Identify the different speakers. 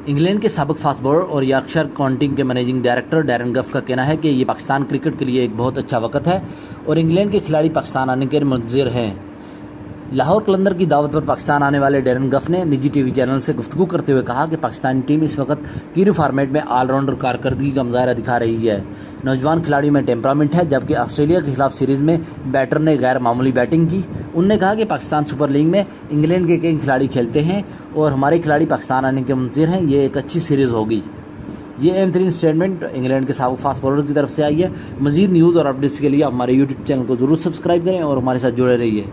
Speaker 1: England के साबिक fast bowler और यॉर्कशायर काउंटी के मैनेजिंग डायरेक्टर डैरेन गफ का कहना है कि ये पाकिस्तान क्रिकेट के लिए एक बहुत अच्छा वक्त है और इंग्लैंड के खिलाड़ी पाकिस्तान आने के मुंतज़िर हैं। लाहौर कलंदर की दावत पर पाकिस्तान आने वाले डैरेन गफ ने निजी टीवी चैनल से गुफ्तगू करते हुए कहा कि पाकिस्तानी टीम इस वक्त तीनों फॉर्मेट में ऑलराउंडर कारकर्दगी का मुजाहरा दिखा रही है। नौजवान खिलाड़ी में टेम्परामेंट है। जबकि ऑस्ट्रेलिया के खिलाफ सीरीज़ में बैटर ने गैर मामूली बैटिंग की। उन्होंने कहा कि पाकिस्तान सुपर लीग में इंग्लैंड के कई खिलाड़ी खेलते हैं और हमारे खिलाड़ी पाकिस्तान आने के मुंतज़िर हैं। ये एक अच्छी सीरीज़ होगी। ये अहम तरीन स्टेटमेंट इंग्लैंड के साबिक फास्ट बॉलर की तरफ से आई है। मज़ीद न्यूज़ और अपडेट्स के लिए हमारे यूट्यूब चैनल को ज़रूर सब्सक्राइब करें और हमारे साथ जुड़े रहिए।